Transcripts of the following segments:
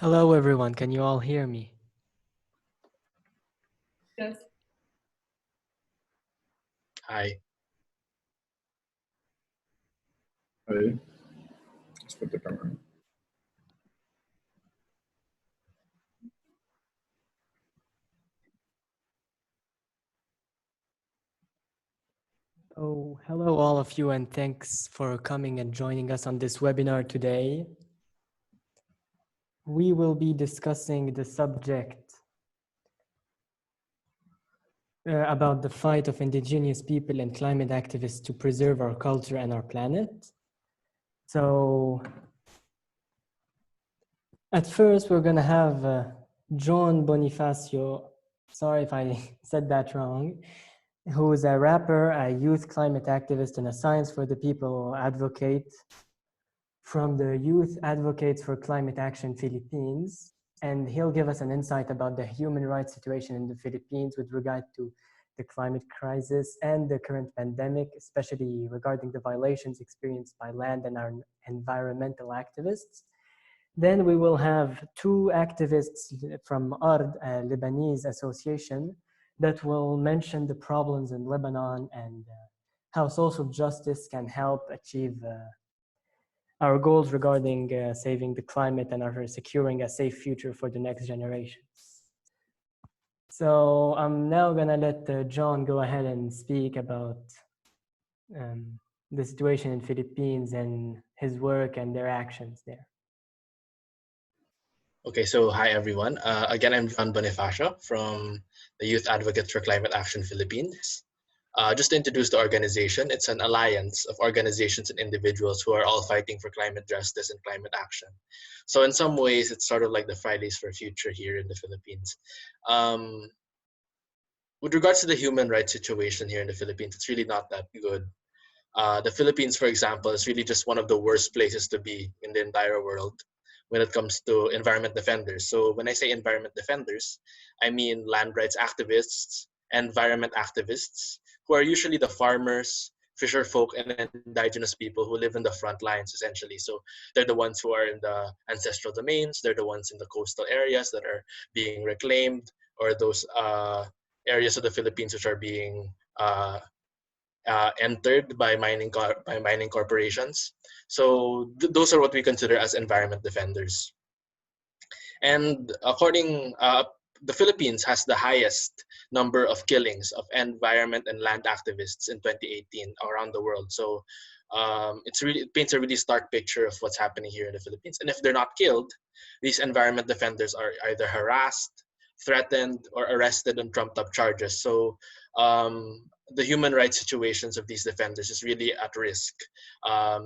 Hello everyone, can you all hear me? Yes. Hi. Hey, let's put the camera on. Oh, hello all of you and thanks for coming and joining us on this webinar today. We will be discussing the subject about the fight of indigenous people and climate activists to preserve our culture and our planet. So at first we're gonna have John Bonifacio, sorry if I said that wrong, who is a rapper, a youth climate activist, and a Science for the People advocate from the Youth Advocates for Climate Action Philippines. And he'll give us an insight about the human rights situation in the Philippines with regard to the climate crisis and the current pandemic, especially regarding the violations experienced by land and our environmental activists. Then we will have two activists from ARD, a Lebanese association, that will mention the problems in Lebanon and how social justice can help achieve our goals regarding saving the climate and our securing a safe future for the next generations. So I'm now gonna let John go ahead and speak about the situation in Philippines and his work and their actions there. Okay, so hi everyone. Again, I'm John Bonifacio from the Youth Advocates for Climate Action Philippines. Just to introduce the organization, it's an alliance of organizations and individuals who are all fighting for climate justice and climate action. So in some ways, it's sort of like the Fridays for Future here in the Philippines. With regards to the human rights situation here in the Philippines, it's really not that good. The Philippines, for example, is really just one of the worst places to be in the entire world when it comes to environment defenders. So when I say environment defenders, I mean land rights activists, environment activists, who are usually the farmers, fisher folk, and indigenous people who live in the front lines, essentially. So they're the ones who are in the ancestral domains, they're the ones in the coastal areas that are being reclaimed, or those areas of the Philippines which are being entered by mining corporations. So those are what we consider as environment defenders. And according, the Philippines has the highest number of killings of environment and land activists in 2018 around the world. So it paints a really stark picture of what's happening here in the Philippines. And if they're not killed, these environment defenders are either harassed, threatened, or arrested on trumped up charges. So the human rights situations of these defenders is really at risk.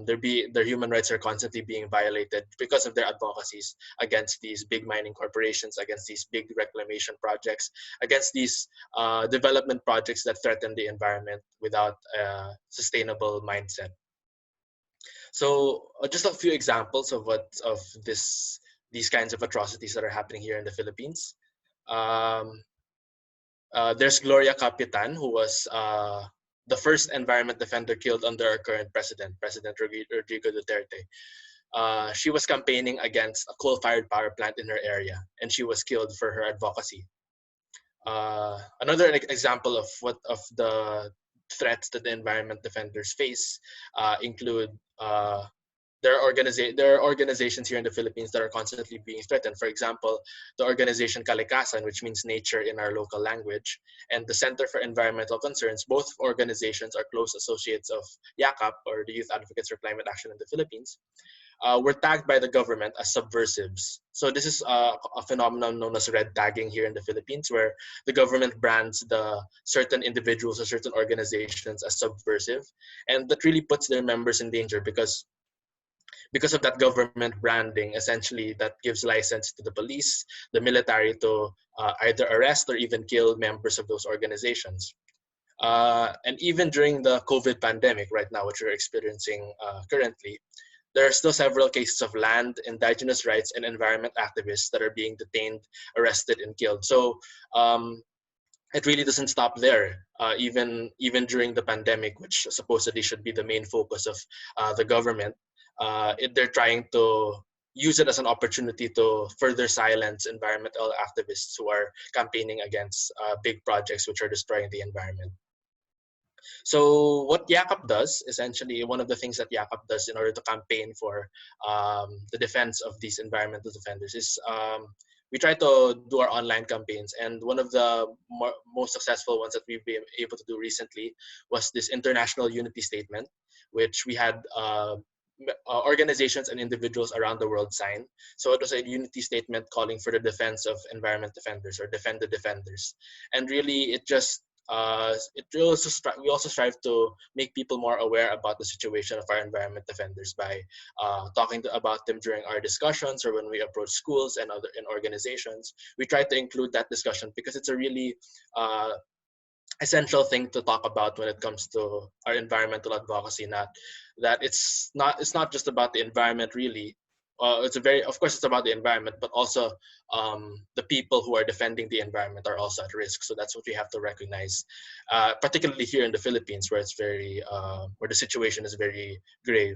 Their human rights are constantly being violated because of their advocacies against these big mining corporations, against these big reclamation projects, against these development projects that threaten the environment without a sustainable mindset. So just a few examples of these kinds of atrocities that are happening here in the Philippines. There's Gloria Capitan, who was the first environment defender killed under our current president, President Rodrigo Duterte. She was campaigning against a coal-fired power plant in her area, and she was killed for her advocacy. Another example of the threats that the environment defenders face include there are organizations here in the Philippines that are constantly being threatened. For example, the organization Kalikasan, which means nature in our local language, and the Center for Environmental Concerns, both organizations are close associates of YACAP, or the Youth Advocates for Climate Action in the Philippines, were tagged by the government as subversives. So this is a phenomenon known as red tagging here in the Philippines, where the government brands the certain individuals or certain organizations as subversive, and that really puts their members in danger because of that government branding. Essentially, that gives license to the police, the military, to either arrest or even kill members of those organizations. And even during the COVID pandemic right now, which we're experiencing currently, there are still several cases of land, indigenous rights, and environment activists that are being detained, arrested, and killed. So it really doesn't stop there. Even during the pandemic, which supposedly should be the main focus of the government, they're trying to use it as an opportunity to further silence environmental activists who are campaigning against big projects which are destroying the environment. So what YACAP does, essentially, one of the things that YACAP does in order to campaign for the defense of these environmental defenders is we try to do our online campaigns. And one of the most successful ones that we've been able to do recently was this International Unity Statement, which we had organizations and individuals around the world sign. So it was a unity statement calling for the defense of environment defenders, or defend the defenders. And really, it just we also strive to make people more aware about the situation of our environment defenders by talking about them during our discussions, or when we approach schools and other organizations. We try to include that discussion because it's a really essential thing to talk about when it comes to our environmental advocacy. That it's not just about the environment, really. Of course it's about the environment, but also the people who are defending the environment are also at risk. So that's what we have to recognize, particularly here in the Philippines, where it's very where the situation is very grave.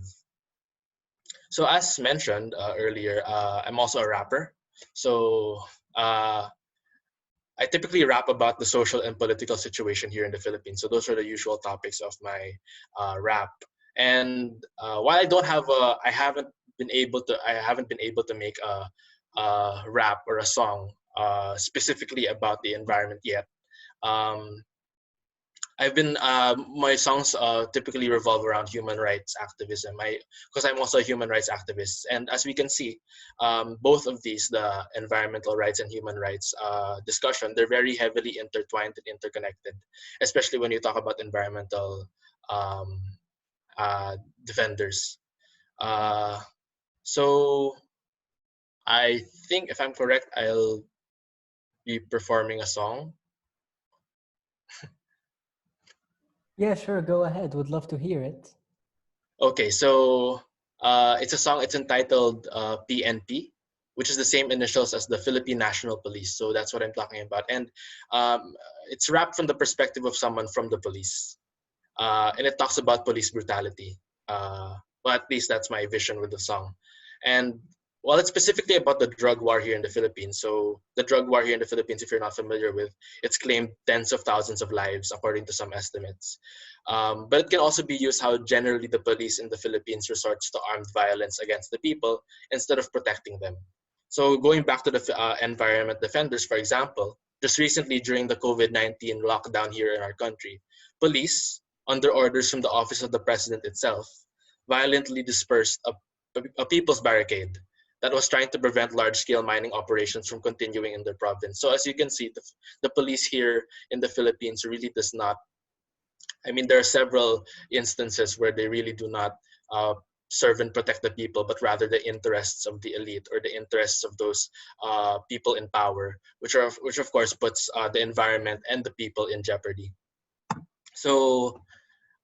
So as mentioned earlier, I'm also a rapper. So I typically rap about the social and political situation here in the Philippines. So those are the usual topics of my rap. And while I haven't been able to make a rap or a song specifically about the environment yet. My songs typically revolve around human rights activism. Because I'm also a human rights activist, and as we can see, both of these, the environmental rights and human rights discussion, they're very heavily intertwined and interconnected, especially when you talk about environmental defenders. So I think, if I'm correct, I'll be performing a song. Yeah, sure. Go ahead. Would love to hear it. Okay, so it's a song. It's entitled PNP, which is the same initials as the Philippine National Police. So that's what I'm talking about. And it's rapped from the perspective of someone from the police. And it talks about police brutality. Well, at least that's my vision with the song. And while it's specifically about the drug war here in the Philippines, so the drug war here in the Philippines, if you're not familiar with, it's claimed tens of thousands of lives according to some estimates. But it can also be used how generally the police in the Philippines resorts to armed violence against the people instead of protecting them. So going back to the environment defenders, for example, just recently during the COVID-19 lockdown here in our country, police, under orders from the office of the president itself, violently dispersed a people's barricade that was trying to prevent large-scale mining operations from continuing in their province. So as you can see, the police here in the Philippines really does not, there are several instances where they really do not serve and protect the people, but rather the interests of the elite or the interests of those people in power, which of course puts the environment and the people in jeopardy. So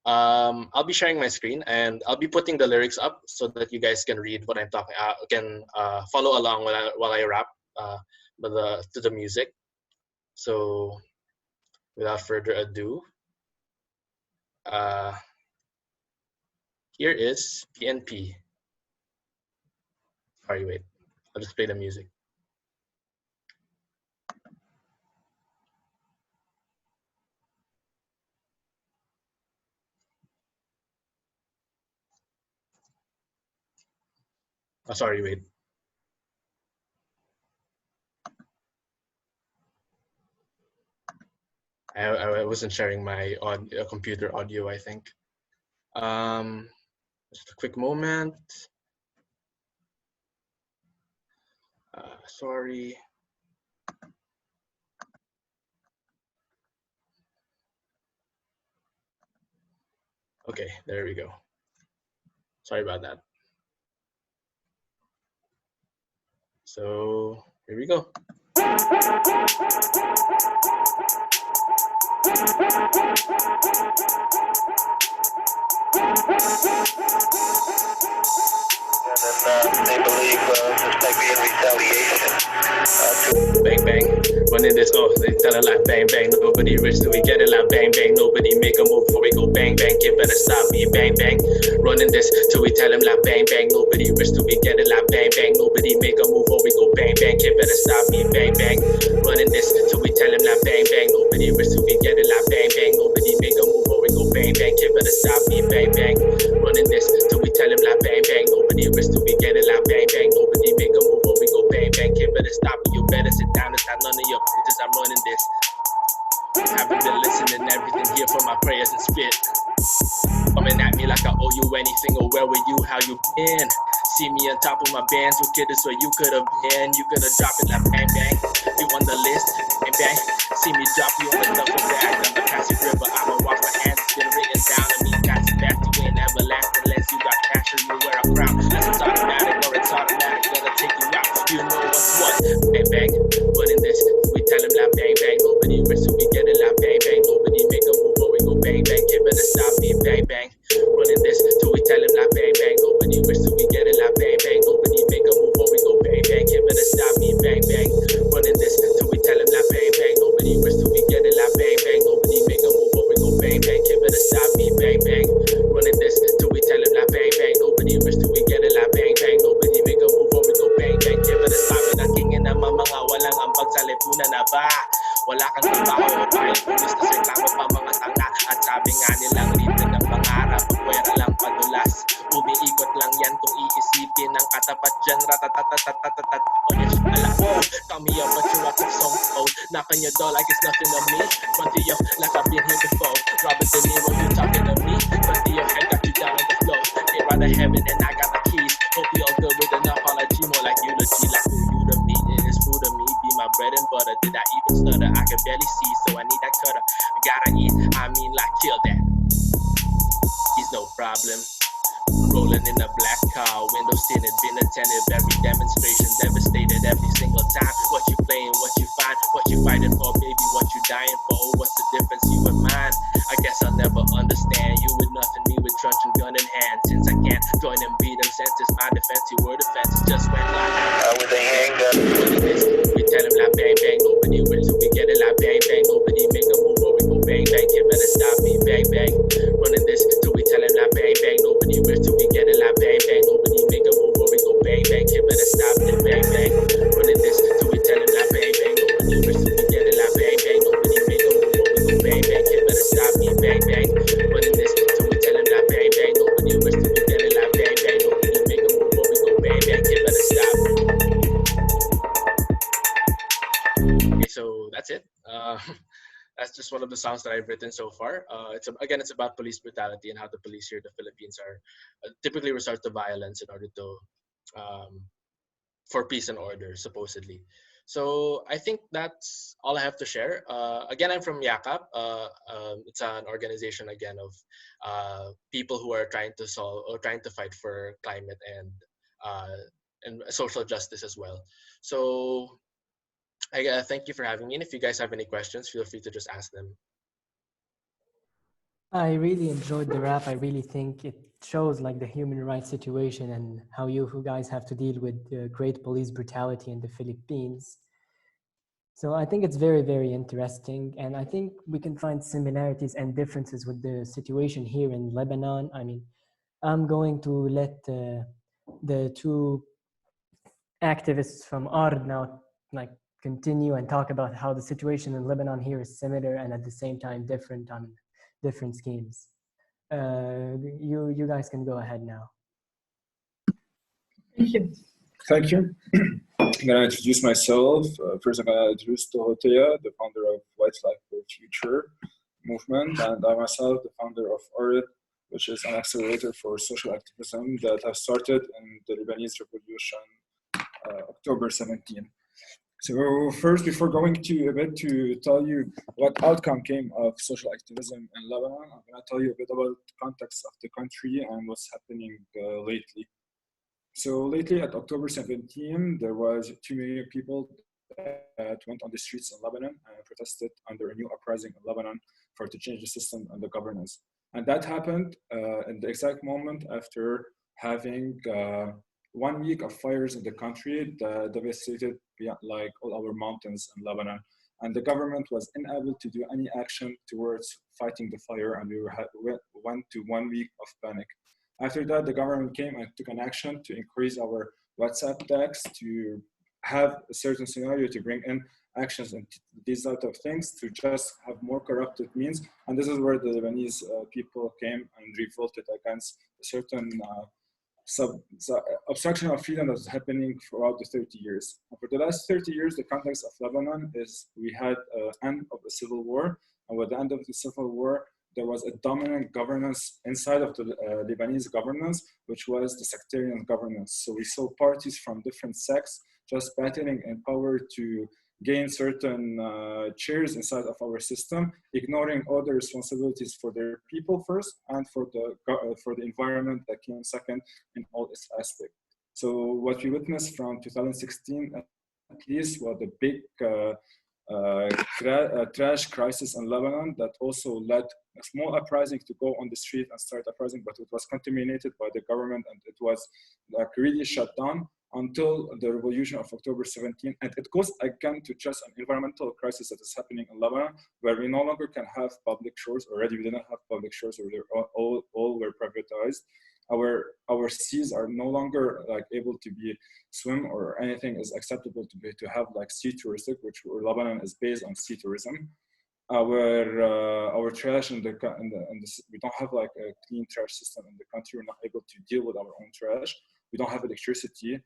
I'll be sharing my screen and I'll be putting the lyrics up so that you guys can read what I'm talking. Can follow along while I rap to the music. So without further ado, here is PNP. Sorry, wait. I'll just play the music. Oh, sorry, wait. I wasn't sharing my computer audio, I think. Just a quick moment. Sorry. Okay, there we go. Sorry about that. So here we go. They believe this might be in retaliation. Bang bang, when it is they tell a lot bang bang. Nobody rich till we get it like bang bang. Nobody make a move before we go bang bang. You better stop me bang bang. Running this till we tell them like bang bang. Nobody rich till we get it like bang bang. Nobody make a move or we go bang bang. Kid better stop me bang bang. Running this till we tell them like bang bang. Nobody rich till we get it like bang bang. Nobody make a move or we go bang bang. Kid better stop me bang bang. Running this till we tell them like bang bang. Nobody rich till we get it like bang bang. Nobody make a move or we go bang bang. Kid better stop me. You better sit down. It's not none of your business. I'm running this. Haven't been listening, everything here for my prayers and spit. Coming at me like I owe you anything, or where were you, how you been? See me on top of my bands, who kid is where you could have been. You could have dropped it like bang bang. You on the list, bang bang. See me drop you on the duffel bag, on the Pacific River. I'ma wash my hands, it's been written down on me. Pass it back, you ain't everlasting unless you got cash or you wear a crown. Unless it's automatic or it's automatic, gonna take you out. You know what's what, bang bang. But in this, we tell him like bang bang. Nobody rich, so we get it like bang bang. Nobody make a move or we go bang bang. Kid better stop me, bang bang. Running this till we tell him like bang bang. Nobody rich, so we get it like bang bang. Nobody make a move or we go bang bang. Kid better stop me, bang bang. Running this till we tell him like bang bang. Nobody rich, till we get it like bang bang. Nobody make a move or we go bang bang. Kid better stop me, bang bang. Running this till we tell him like bang bang. Nobody rich, till we get it like bang bang. Nobody make a move or we go bang bang. Kid better stop me. Nagingin naman mga walang ambag sa lipunan na ba? Wala kang trabaho, dahil pulis na reklamo pa mga tanga. At sabi nga nilang libre ng pangarap, pwera lang padulas. Umiikot lang yan kung iisipin ng katapat dyan. Ratatatatatatat on your shit, whoa. Call me up, but you're up to some old. Knock on your door like it's nothing to me. Front of you like I've been here before. Robert De Niro, you talking to me? Front of your head got you down on the floor. Get right to heaven and I got the keys. Hope you all good with an apology, more like eulogy. Like who you to me, it is food to me. Be my bread and butter. Did I even stutter? I can barely see, so I need that cutter. Gotta eat, I mean like kill that. He's no problem. Rolling in a black car, windows tinted, been attentive. Every demonstration devastated every single time. What you playing, what you find, what you fighting for, baby, what you dying for. What's the difference, you and mine? I guess I'll never understand. You with nothing, me with trunch and gun in hand. Since I can't join and beat them senses, my defense, your word defense just went like with a handgun. We tell him like bang bang, nobody will, so we get it like bang bang. Nobody make a move or we go bang bang. Kid better stop me, bang bang. Running this till we tell him like bang bang. Nobody will, till we get it like bang bang. Nobody make a move or we go bang bang. Kid better stop me, bang bang. Running this till we tell him like bang bang. Nobody will, till we get it like bang bang. Nobody make a move or we go bang bang. Kid better stop me, bang bang. Running this till we tell him like bang bang. Nobody will, till we get it like bang bang. Nobody make a move or we go bang bang. Kid better stop me. Okay, so that's it. That's just one of the songs that I've written so far. It's about police brutality and how the police here in the Philippines are typically resort to violence in order to for peace and order, supposedly. So I think that's all I have to share. Again, I'm from YACAP. It's an organization again of people who are trying to solve or trying to fight for climate and social justice as well. So I thank you for having me. And if you guys have any questions, feel free to just ask them. I really enjoyed the rap. I really think it shows like the human rights situation and how you guys have to deal with great police brutality in the Philippines. So I think it's very, very interesting. And I think we can find similarities and differences with the situation here in Lebanon. I mean, I'm going to let the two activists from ARD now continue and talk about how the situation in Lebanon here is similar and at the same time different on different schemes. You guys can go ahead now. Thank you. I'm going to introduce myself. First, I'm going to introduce Dorothea, the founder of White Life for Future movement, and I myself, the founder of ORIT, which is an accelerator for social activism that has started in the Lebanese Revolution, October 17. So first, before going to a bit to tell you what outcome came of social activism in Lebanon, I'm going to tell you a bit about the context of the country and what's happening lately. So lately at October 17, there was 2 million people that went on the streets in Lebanon and protested under a new uprising in Lebanon to change the system and the governance. And that happened in the exact moment after having 1 week of fires in the country that devastated like all our mountains in Lebanon. And the government was unable to do any action towards fighting the fire, and we went to 1 week of panic. After that, the government came and took an action to increase our WhatsApp tax, to have a certain scenario to bring in actions and these sort of things, to just have more corrupted means. And this is where the Lebanese people came and revolted against a certain obstruction of freedom that was happening throughout the 30 years. And for the last 30 years, the context of Lebanon is we had an end of the civil war. And with the end of the civil war, there was a dominant governance inside of the Lebanese governance, which was the sectarian governance. So we saw parties from different sects just battling in power to gain certain chairs inside of our system, ignoring all the responsibilities for their people first and for the environment that came second in all its aspects. So what we witnessed from 2016 at least was the big trash crisis in Lebanon that also led a small uprising to go on the street and start uprising, but it was contaminated by the government and it was like really shut down until the revolution of October 17. And it goes again to just an environmental crisis that is happening in Lebanon, where we no longer can have public shores. Already we didn't have public shores, or all were privatized. Our seas are no longer like able to be swim, or anything is acceptable to have like sea touristic, which Lebanon is based on sea tourism. Our trash we don't have like a clean trash system in the country. We're not able to deal with our own trash. We don't have electricity.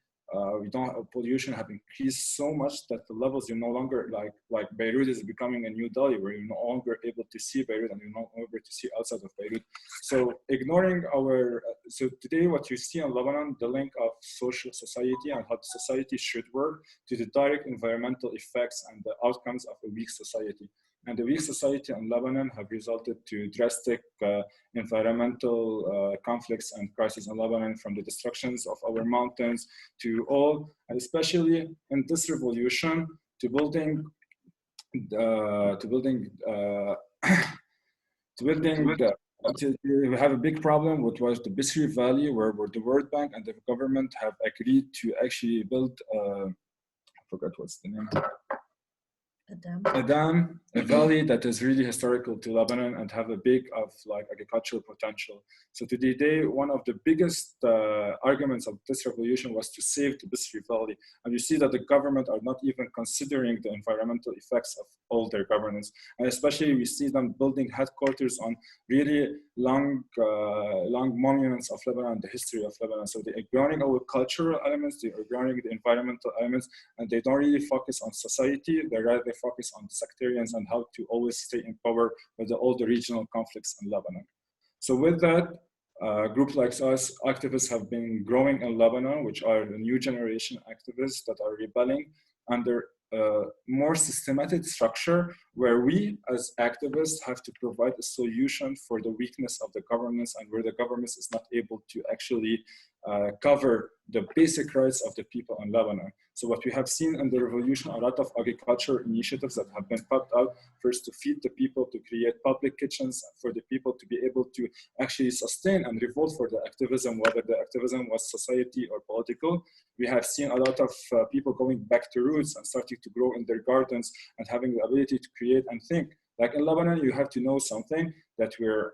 Pollution have increased so much that the levels you're no longer like Beirut is becoming a new Delhi, where you're no longer able to see Beirut and you're no longer to see outside of Beirut. So ignoring so today what you see in Lebanon, the link of social society and how the society should work to the direct environmental effects and the outcomes of a weak society. And the weak society in Lebanon have resulted to drastic environmental conflicts and crises in Lebanon, from the destructions of our mountains to all, and especially in this revolution, to building we have a big problem, which was the Bisri Valley, where the World Bank and the government have agreed to actually build, I forgot what's the name. A dam, a valley that is really historical to Lebanon and have a big of like agricultural potential. So to the day, one of the biggest arguments of this revolution was to save the Bisri Valley. And you see that the government are not even considering the environmental effects of all their governance. And especially we see them building headquarters on really long monuments of Lebanon and the history of Lebanon. So they're ignoring our cultural elements, they're ignoring the environmental elements, and they don't really focus on society. They rather focus on the sectarians and how to always stay in power with all the regional conflicts in Lebanon. So with that, groups like us, activists, have been growing in Lebanon, which are the new generation activists that are rebelling under a more systematic structure, where we as activists have to provide a solution for the weakness of the governance, and where the government is not able to actually cover the basic rights of the people in Lebanon. So what we have seen in the revolution, a lot of agriculture initiatives that have been popped out, first to feed the people, to create public kitchens for the people to be able to actually sustain and revolt for the activism, whether the activism was society or political. We have seen a lot of people going back to roots and starting to grow in their gardens and having the ability to create and think. Like in Lebanon, you have to know something, that we're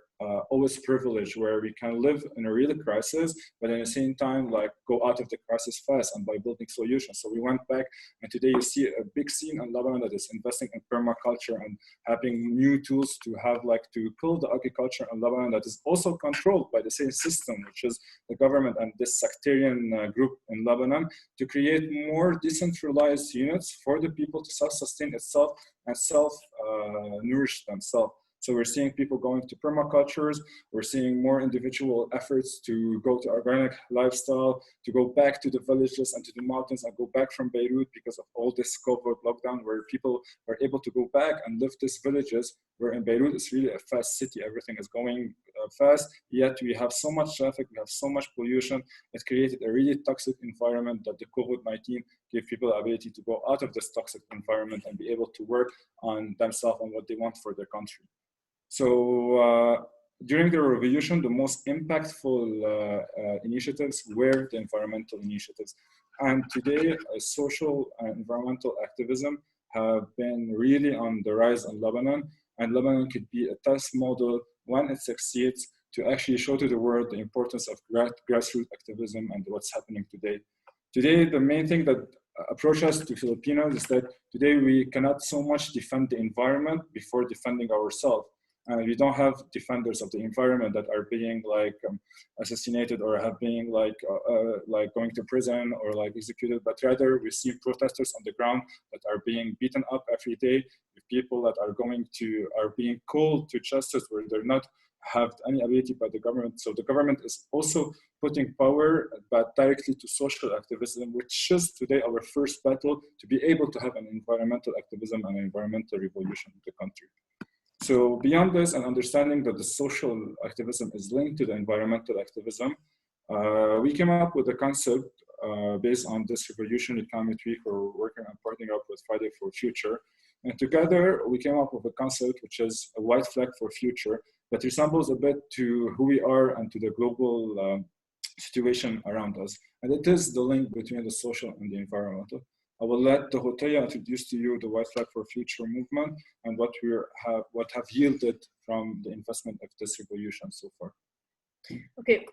always privileged, where we can live in a real crisis, but at the same time, like go out of the crisis fast and by building solutions. So we went back, and today you see a big scene in Lebanon that is investing in permaculture and having new tools to have like to kill the agriculture in Lebanon that is also controlled by the same system, which is the government and this sectarian group in Lebanon, to create more decentralized units for the people to self-sustain itself and self-nourish themselves. So we're seeing people going to permacultures. We're seeing more individual efforts to go to organic lifestyle, to go back to the villages and to the mountains and go back from Beirut because of all this COVID lockdown, where people are able to go back and live these villages, where in Beirut it's really a fast city. Everything is going fast, yet we have so much traffic, we have so much pollution. It created a really toxic environment that the COVID-19 gave people the ability to go out of this toxic environment and be able to work on themselves and what they want for their country. So during the revolution, the most impactful initiatives were the environmental initiatives. And today, social and environmental activism have been really on the rise in Lebanon. And Lebanon could be a test model, when it succeeds, to actually show to the world the importance of grassroots activism and what's happening today. Today, the main thing that approach us to Filipinos is that today we cannot so much defend the environment before defending ourselves. We don't have defenders of the environment that are being like assassinated or have been like going to prison or like executed, but rather we see protesters on the ground that are being beaten up every day, with people that are being called to justice where they're not have any ability by the government. So the government is also putting power, but directly to social activism, which is today our first battle to be able to have an environmental activism and environmental revolution in the country. So beyond this and understanding that the social activism is linked to the environmental activism, we came up with a concept based on this Revolutionary Climate Week. We're working on partnering up with Friday for Future. And together we came up with a concept which is a white flag for future that resembles a bit to who we are and to the global situation around us. And it is the link between the social and the environmental. I will let Dorothea introduce to you the White Flag for Future movement and what have yielded from the investment of this revolution so far. Okay,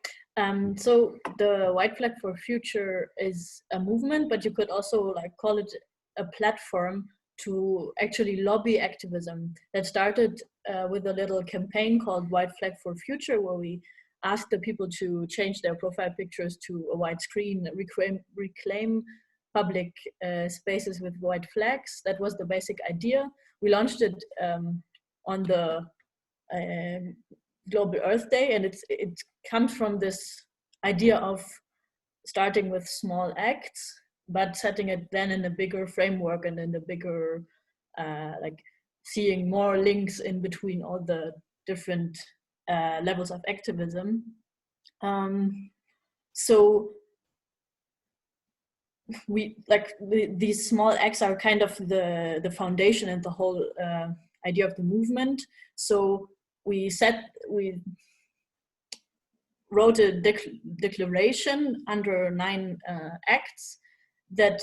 so the White Flag for Future is a movement, but you could also like call it a platform to actually lobby activism that started with a little campaign called White Flag for Future, where we asked the people to change their profile pictures to a white screen, reclaim public spaces with white flags. That was the basic idea. We launched it on the Global Earth Day, and it comes from this idea of starting with small acts, but setting it then in a bigger framework and in the bigger, like seeing more links in between all the different levels of activism. So we like these small acts are kind of the foundation and the whole idea of the movement. So we wrote a declaration under 9 acts that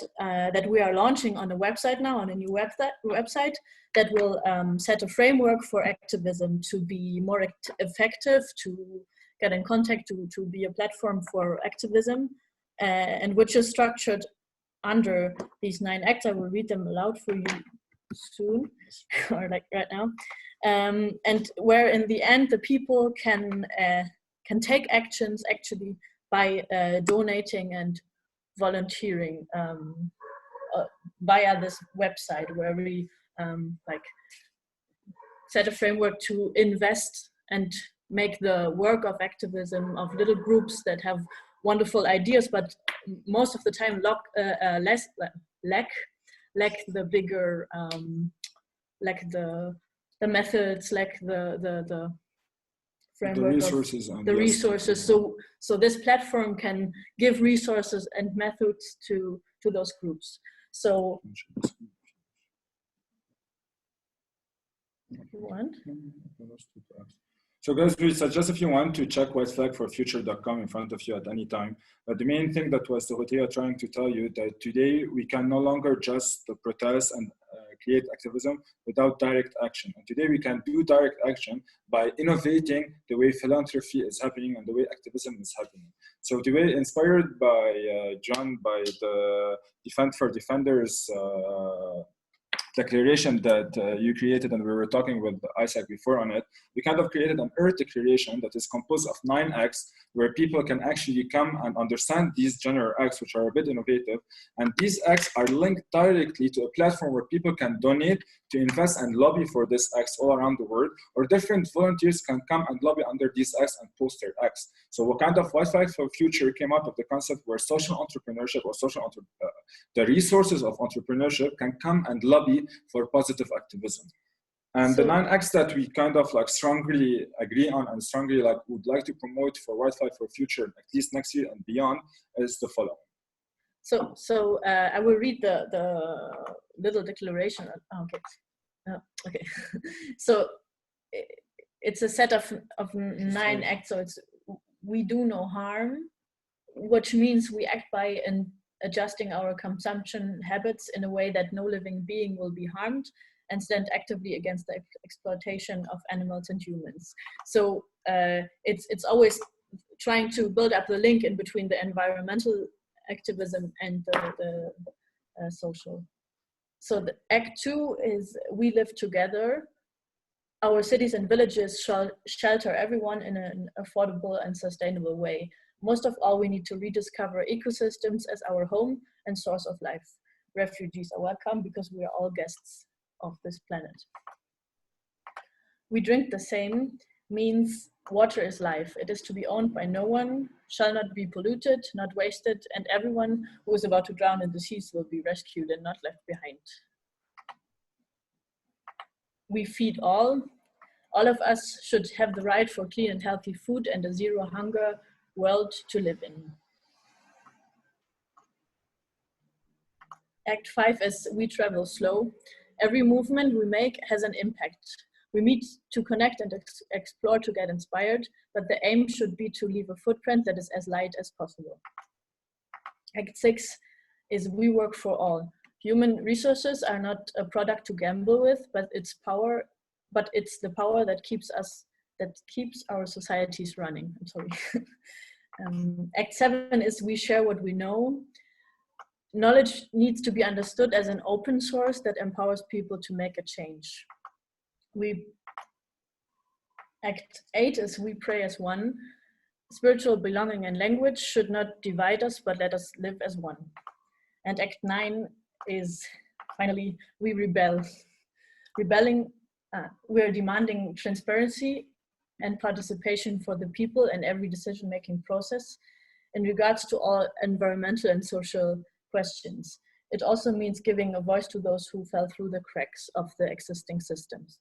we are launching on a website now, on a new website that will set a framework for activism to be more effective, to get in contact, to be a platform for activism, and which is structured under these 9 acts. I will read them aloud for you soon, or like right now, and where in the end the people can take actions actually by donating and volunteering via this website, where we like set a framework to invest and make the work of activism of little groups that have wonderful ideas, but most of the time lack the bigger, lack the methods, lack the framework, the resources. So this platform can give resources and methods to those groups. So if you want. So guys, we suggest if you want to check whiteflagforfuture.com in front of you at any time. But the main thing that was Dorothea trying to tell you that today we can no longer just protest and create activism without direct action. And today we can do direct action by innovating the way philanthropy is happening and the way activism is happening. So today, inspired by John, by the Defend for Defenders declaration that you created, and we were talking with Isaac before on it, we kind of created an Earth declaration that is composed of 9 acts where people can actually come and understand these general acts, which are a bit innovative. And these acts are linked directly to a platform where people can donate to invest and lobby for these acts all around the world, or different volunteers can come and lobby under these acts and post their acts. So what kind of White Flag for Future came up with the concept where social entrepreneurship or the resources of entrepreneurship can come and lobby for positive activism. And the 9 acts that we kind of like strongly agree on and strongly like would like to promote for White Flag for Future, at least next year and beyond, is the following. So I will read the little declaration. Okay. So it's a set of 9 acts. So it's we do no harm, which means we act by adjusting our consumption habits in a way that no living being will be harmed. and stand actively against the exploitation of animals and humans. So it's always trying to build up the link in between the environmental activism and the social. So the Act 2 is we live together. Our cities and villages shall shelter everyone in an affordable and sustainable way. Most of all, we need to rediscover ecosystems as our home and source of life. Refugees are welcome because we are all guests of this planet. We drink the same means water is life. It is to be owned by no one, shall not be polluted, not wasted, and everyone who is about to drown in the seas will be rescued and not left behind. We feed all. All of us should have the right for clean and healthy food and a zero hunger world to live in. Act 5 is we travel slow. Every movement we make has an impact. We meet to connect and explore to get inspired, but the aim should be to leave a footprint that is as light as possible. Act 6 is we work for all. Human resources are not a product to gamble with, but it's the power that keeps our societies running. I'm sorry. Act 7 is we share what we know. Knowledge needs to be understood as an open source that empowers people to make a change. Act 8 is we pray as one. Spiritual belonging and language should not divide us, but let us live as one. And Act 9 is finally we rebel. We're demanding transparency and participation for the people in every decision-making process in regards to all environmental and social questions. It also means giving a voice to those who fell through the cracks of the existing systems.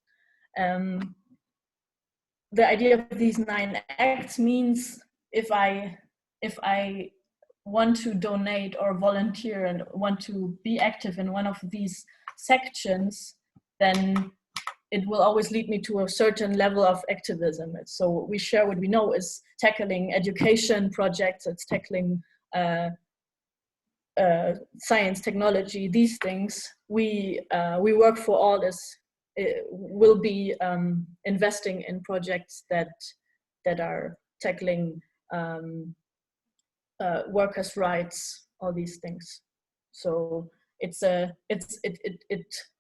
The idea of these 9 acts means if I want to donate or volunteer and want to be active in one of these sections, then it will always lead me to a certain level of activism. So we share what we know is tackling education projects, it's tackling science, technology, these things. We work for all this. Will be investing in projects that are tackling workers' rights, all these things. So it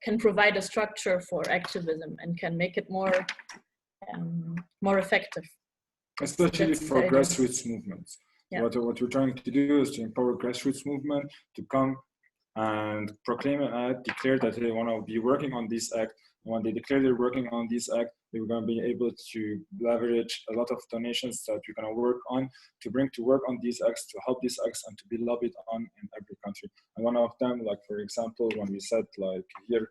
can provide a structure for activism and can make it more effective. Especially for grassroots movements. Yeah. What we're trying to do is to empower grassroots movement to come and proclaim an act, declare that they want to be working on this act. And when they declare they're working on this act, they're going to be able to leverage a lot of donations that we're going to work on to bring to work on these acts, to help these acts, and to be lobbied on in every country. And one of them, like for example, when we said like here,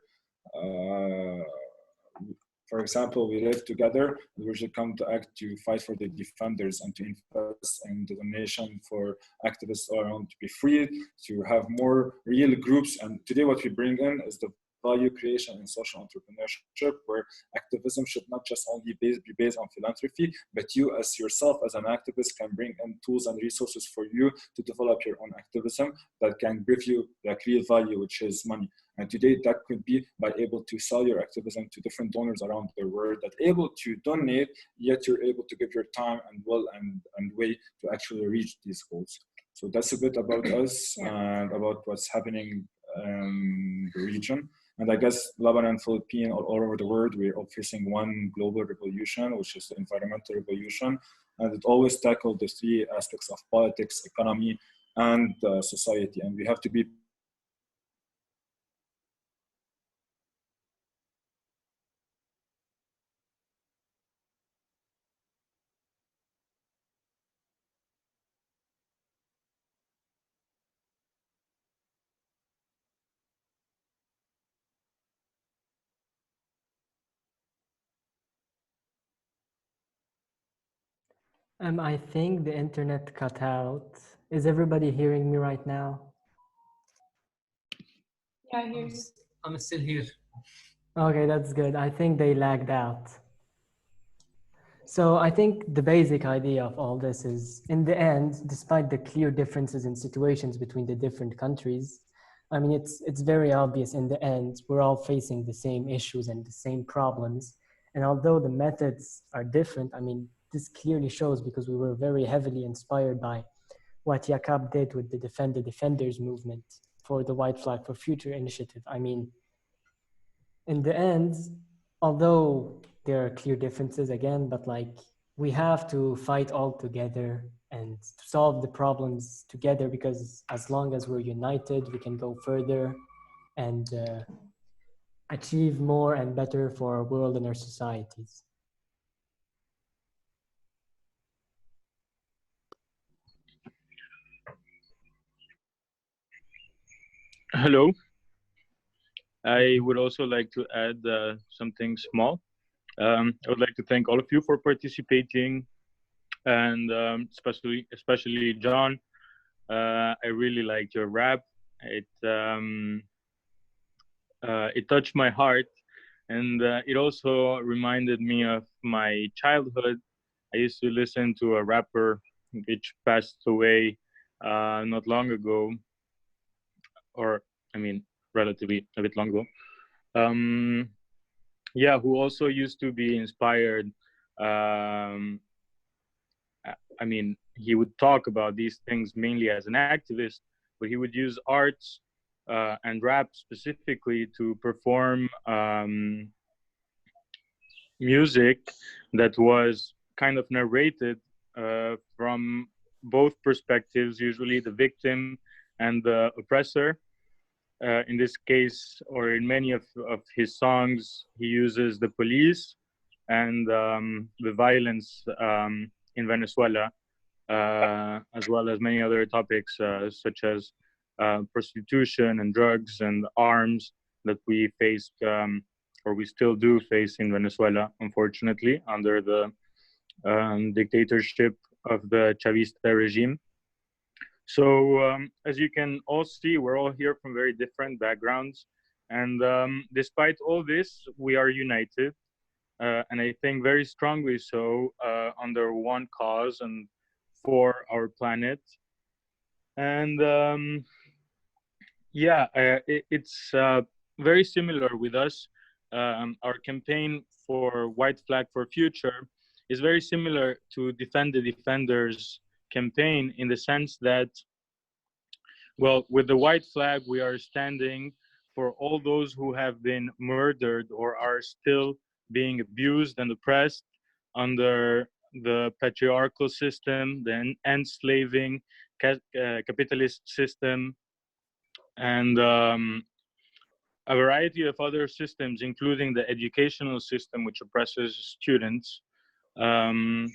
for example, we live together, we should come to act to fight for the defenders and to invest in the donation for activists all around to be free, to have more real groups. And today what we bring in is the value creation and social entrepreneurship, where activism should not just only be based on philanthropy, but you as yourself as an activist can bring in tools and resources for you to develop your own activism that can give you like real value, which is money. And today that could be by able to sell your activism to different donors around the world that are able to donate, yet you're able to give your time and will and way to actually reach these goals. So that's a bit about us and about what's happening in the region. And I guess Lebanon and Philippines, all over the world, we're all facing one global revolution, which is the environmental revolution. And it always tackled the 3 aspects of politics, economy, and society. And we have to be I think the internet cut out. Is everybody hearing me right now? Yeah, I'm still here. Okay, that's good. I think they lagged out. So I think the basic idea of all this is, in the end, despite the clear differences in situations between the different countries, I mean, it's very obvious in the end, we're all facing the same issues and the same problems. And although the methods are different, I mean, this clearly shows because we were very heavily inspired by what YACAP did with the Defend the Defenders movement for the White Flag for Future initiative. I mean, in the end, although there are clear differences again, but like we have to fight all together and solve the problems together, because as long as we're united, we can go further and achieve more and better for our world and our societies. Hello. I would also like to add something small. I would like to thank all of you for participating, and especially John. I really liked your rap. It touched my heart, and it also reminded me of my childhood. I used to listen to a rapper which passed away not long ago, or I mean, relatively a bit long ago. Yeah, who also used to be inspired. I mean, he would talk about these things mainly as an activist, but he would use arts and rap specifically to perform music that was kind of narrated from both perspectives, usually the victim and the oppressor. In this case, or in many of his songs, he uses the police and the violence in Venezuela, as well as many other topics such as prostitution and drugs and arms that we faced, or we still do face in Venezuela, unfortunately, under the dictatorship of the Chavista regime. So as you can all see, we're all here from very different backgrounds. And despite all this, we are united. And I think very strongly so under one cause and for our planet. And yeah, it's very similar with us. Our campaign for White Flag for Future is very similar to Defend the Defenders campaign in the sense that, well, with the white flag, we are standing for all those who have been murdered or are still being abused and oppressed under the patriarchal system, the enslaving capitalist system, and a variety of other systems, including the educational system, which oppresses students. And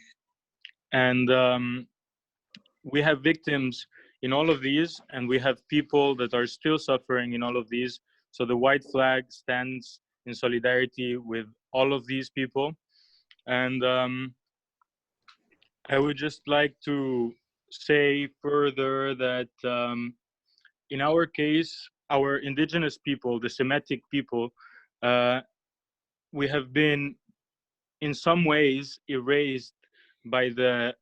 we have victims in all of these, and we have people that are still suffering in all of these. So the white flag stands in solidarity with all of these people. And I would just like to say further that in our case, our indigenous people, the Semitic people, we have been in some ways erased by the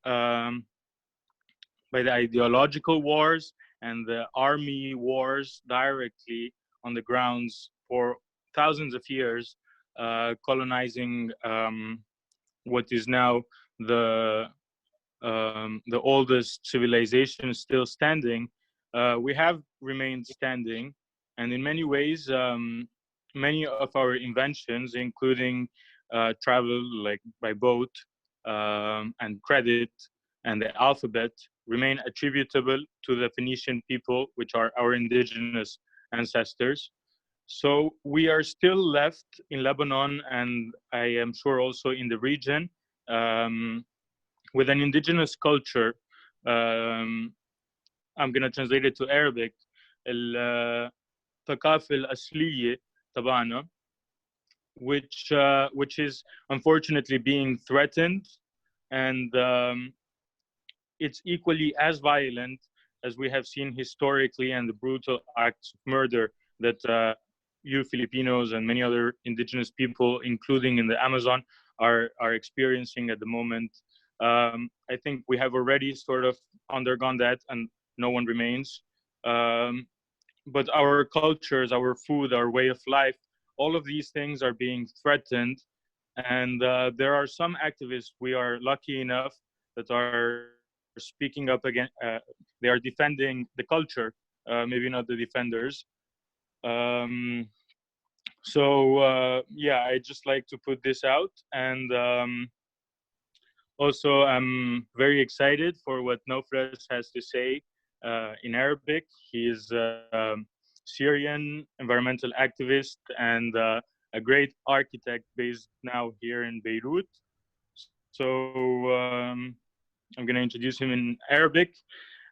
ideological wars and the army wars directly on the grounds for thousands of years, colonizing what is now the oldest civilization still standing. We have remained standing, and in many ways, many of our inventions, including travel like by boat and credit and the alphabet, remain attributable to the Phoenician people, which are our indigenous ancestors. So we are still left in Lebanon, and I am sure also in the region, with an indigenous culture. I'm going to translate it to Arabic. الثقافة الأصلية تبعنا, which is unfortunately being threatened, and it's equally as violent as we have seen historically, and the brutal acts of murder that you Filipinos and many other indigenous people, including in the Amazon, are experiencing at the moment. I think we have already sort of undergone that, and no one remains. but our cultures, our food, our way of life, all of these things are being threatened. And there are some activists, we are lucky enough, that are speaking up against, they are defending the culture, maybe not the defenders. Yeah, I just like to put this out. And also, I'm very excited for what Nofres has to say in Arabic. He is a Syrian environmental activist and a great architect based now here in Beirut. So I'm going to introduce him in Arabic.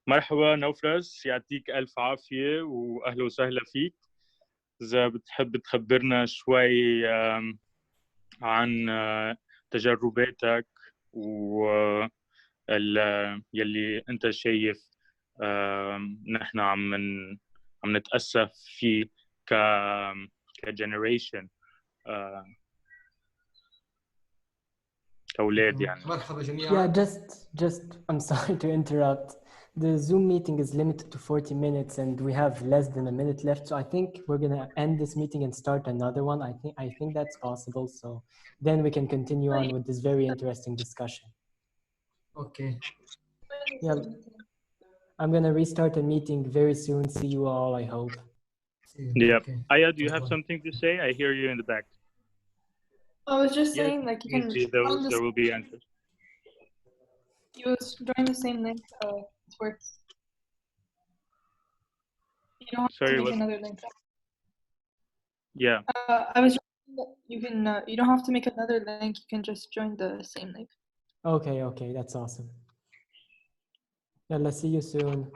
مرحبا نوفرز، يعطيك ألف عافية وأهلا وسهلا فيك. إذا بتحب تخبرنا شوي عن تجرباتك يلي أنت شايف نحن عم نتأسف فيه كجنريشن كأولاد يعني. مرحبا جميعا. Yeah, just I'm sorry to interrupt. The Zoom meeting is limited to 40 minutes and we have less than a minute left. So I think we're gonna end this meeting and start another one. I think that's possible. So then we can continue on with this very interesting discussion. Okay. Yeah, I'm gonna restart a meeting very soon. See you all, I hope. Yeah. Okay. Aya, do you have something to say? I hear you in the back. I was just Yes, saying, like, you can there will be answers. you join the same link. It works. You don't have Sorry, to make what? another link. Yeah. I was you can you don't have to make another link. You can just join the same link. Okay, that's awesome. Yeah, let's see you soon.